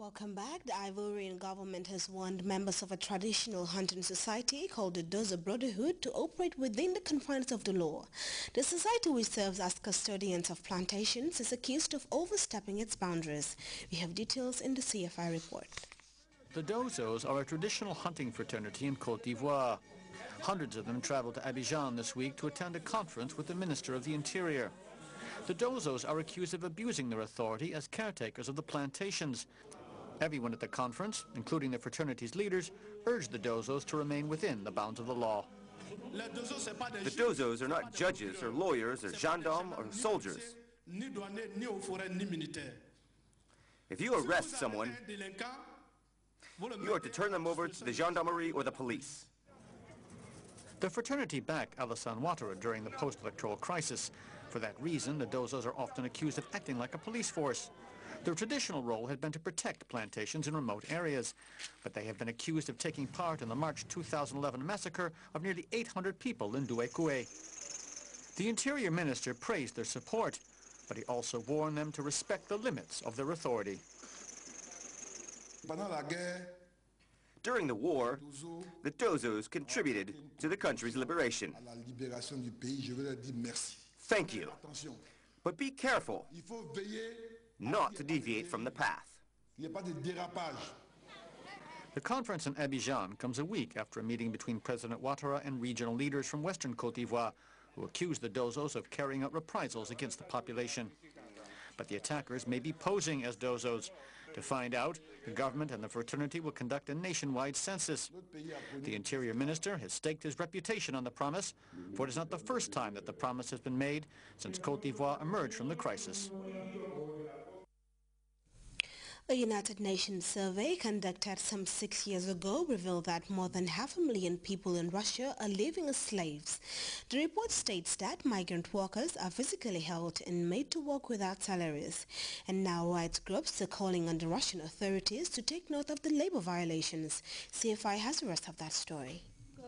Welcome back. The Ivorian government has warned members of a traditional hunting society called the Dozo Brotherhood to operate within the confines of the law. The society, which serves as custodians of plantations, is accused of overstepping its boundaries. We have details in the CFI report. The Dozos are a traditional hunting fraternity in Côte d'Ivoire. Hundreds of them traveled to Abidjan this week to attend a conference with the Minister of the Interior. The Dozos are accused of abusing their authority as caretakers of the plantations. Everyone at the conference, including the fraternity's leaders, urged the Dozos to remain within the bounds of the law. The Dozos are not judges or lawyers or gendarmes or soldiers. If you arrest someone, you are to turn them over to the gendarmerie or the police. The fraternity backed Alassane Ouattara during the post-electoral crisis. For that reason, the Dozos are often accused of acting like a police force. Their traditional role had been to protect plantations in remote areas, but they have been accused of taking part in the March 2011 massacre of nearly 800 people in Douekoué. The Interior Minister praised their support, but he also warned them to respect the limits of their authority. During the war, the Dozos contributed to the country's liberation. Thank you. But be careful not to deviate from the path. The conference in Abidjan comes a week after a meeting between President Ouattara and regional leaders from Western Côte d'Ivoire, who accuse the Dozos of carrying out reprisals against the population. But the attackers may be posing as Dozos. To find out, the government and the fraternity will conduct a nationwide census. The Interior Minister has staked his reputation on the promise, for it is not the first time that the promise has been made since Côte d'Ivoire emerged from the crisis. A United Nations survey conducted some 6 years ago revealed that more than 500,000 people in Russia are living as slaves. The report states that migrant workers are physically held and made to work without salaries. And now rights groups are calling on the Russian authorities to take note of the labor violations. CFI has the rest of that story.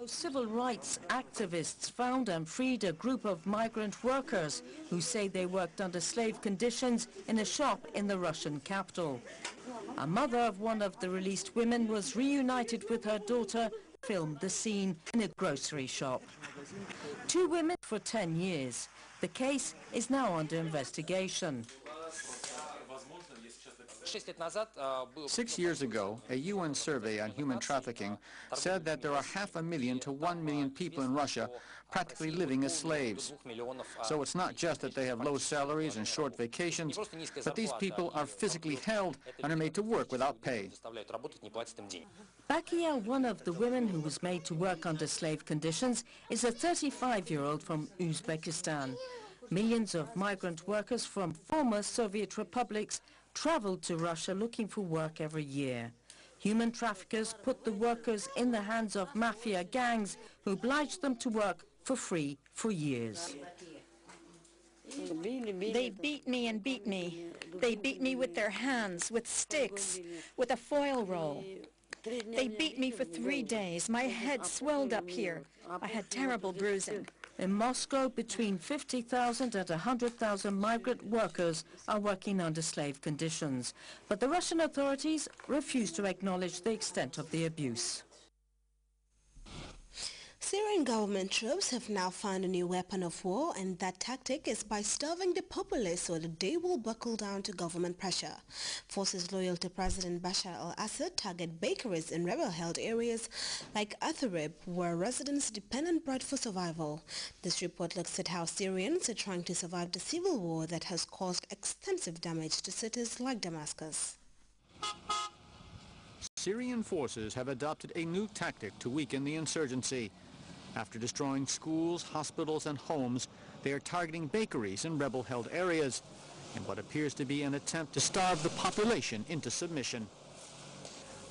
Civil rights activists found and freed a group of migrant workers who say they worked under slave conditions in a shop in the Russian capital. A mother of one of the released women was reunited with her daughter, filmed the scene in a grocery shop. 2 women for 10 years. The case is now under investigation. 6 years ago, a UN survey on human trafficking said that there are 500,000 to 1 million people in Russia practically living as slaves. So it's not just that they have low salaries and short vacations, but these people are physically held and are made to work without pay. Bakia, one of the women who was made to work under slave conditions, is a 35-year-old from Uzbekistan. Millions of migrant workers from former Soviet republics traveled to Russia looking for work every year. Human traffickers put the workers in the hands of mafia gangs who obliged them to work for free for years. They beat me and beat me. They beat me with their hands, with sticks, with a foil roll. They beat me for 3 days. My head swelled up here. I had terrible bruising. In Moscow, between 50,000 and 100,000 migrant workers are working under slave conditions. But the Russian authorities refuse to acknowledge the extent of the abuse. Syrian government troops have now found a new weapon of war, and that tactic is by starving the populace so that they will buckle down to government pressure. Forces loyal to President Bashar al-Assad target bakeries in rebel-held areas like Atharib, where residents depend on bread for survival. This report looks at how Syrians are trying to survive the civil war that has caused extensive damage to cities like Damascus. Syrian forces have adopted a new tactic to weaken the insurgency. After destroying schools, hospitals and homes, they are targeting bakeries in rebel-held areas in what appears to be an attempt to starve the population into submission.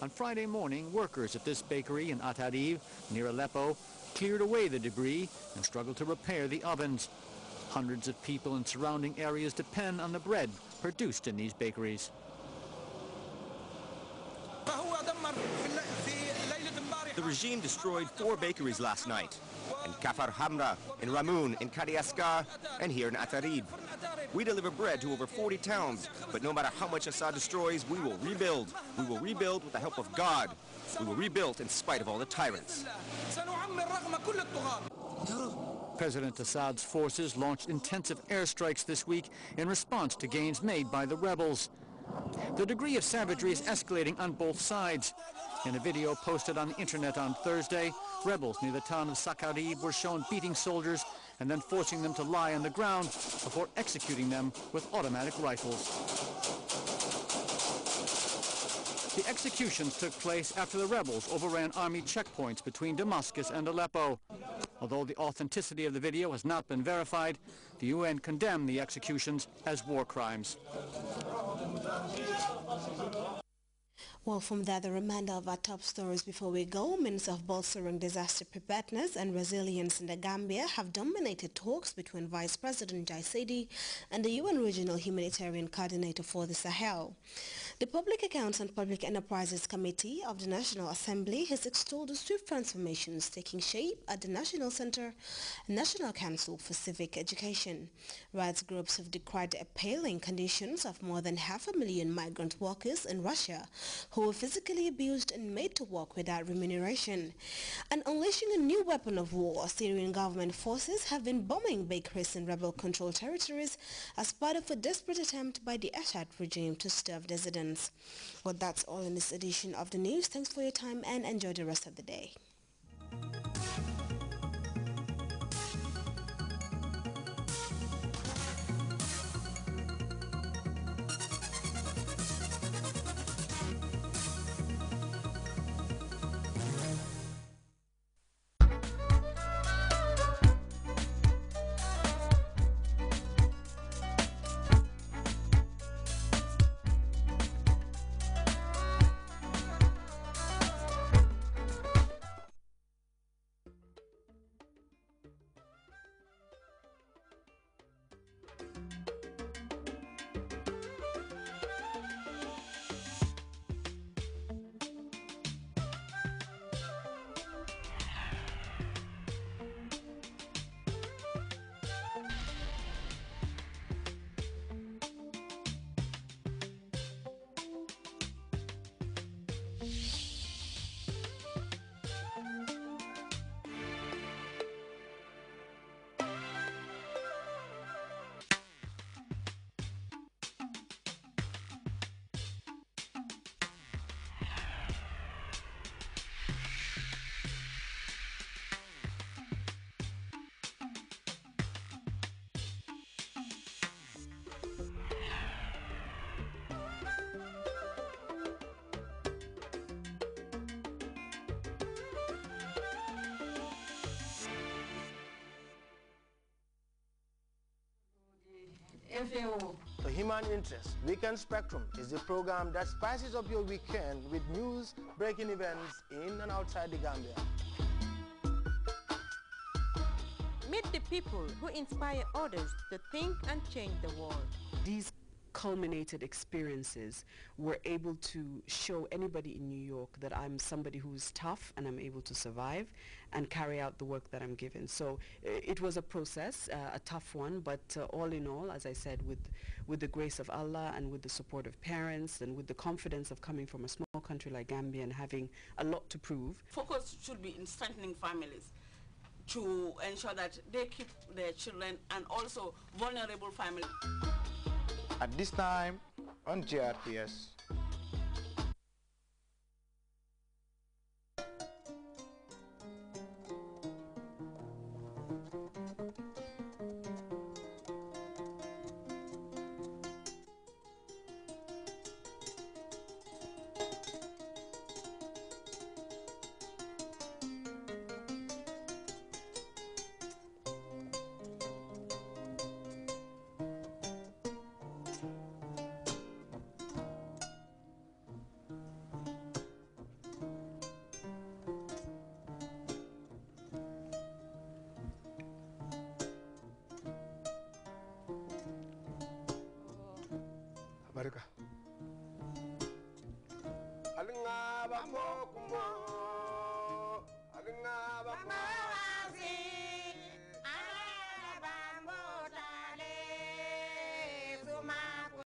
On Friday morning, workers at this bakery in Atharib, near Aleppo, cleared away the debris and struggled to repair the ovens. Hundreds of people in surrounding areas depend on the bread produced in these bakeries. The regime destroyed 4 bakeries last night, in Kafar Hamra, in Ramoun, in Kadi Askar, and here in Atharib. We deliver bread to over 40 towns, but no matter how much Assad destroys, we will rebuild. We will rebuild with the help of God. We will rebuild in spite of all the tyrants. President Assad's forces launched intensive airstrikes this week in response to gains made by the rebels. The degree of savagery is escalating on both sides. In a video posted on the internet on Thursday, rebels near the town of Sakarib were shown beating soldiers and then forcing them to lie on the ground before executing them with automatic rifles. The executions took place after the rebels overran army checkpoints between Damascus and Aleppo. Although the authenticity of the video has not been verified, the UN condemned the executions as war crimes. Well, from there, the remainder of our top stories before we go. Means of bolstering disaster preparedness and resilience in the Gambia have dominated talks between Vice President Jai Sidi and the UN Regional Humanitarian Coordinator for the Sahel. The Public Accounts and Public Enterprises Committee of the National Assembly has extolled the swift transformations taking shape at the National Center and National Council for Civic Education. Rights groups have decried the appalling conditions of more than 500,000 migrant workers in Russia who were physically abused and made to work without remuneration. And unleashing a new weapon of war, Syrian government forces have been bombing bakeries in rebel-controlled territories as part of a desperate attempt by the Assad regime to starve dissidents. Well, that's all in this edition of the news. Thanks for your time and enjoy the rest of the day. The Human Interest Weekend Spectrum is the program that spices up your weekend with news, breaking events in and outside the Gambia. Meet the people who inspire others to think and change the world. These culminated experiences were able to show anybody in New York that I'm somebody who's tough and I'm able to survive and carry out the work that I'm given. So it was a process, a tough one, but all in all, as I said, with the grace of Allah and with the support of parents and with the confidence of coming from a small country like Gambia and having a lot to prove. Focus should be in strengthening families to ensure that they keep their children and also vulnerable families. At this time on GRTS. Barika. Alinga ba mo kumo.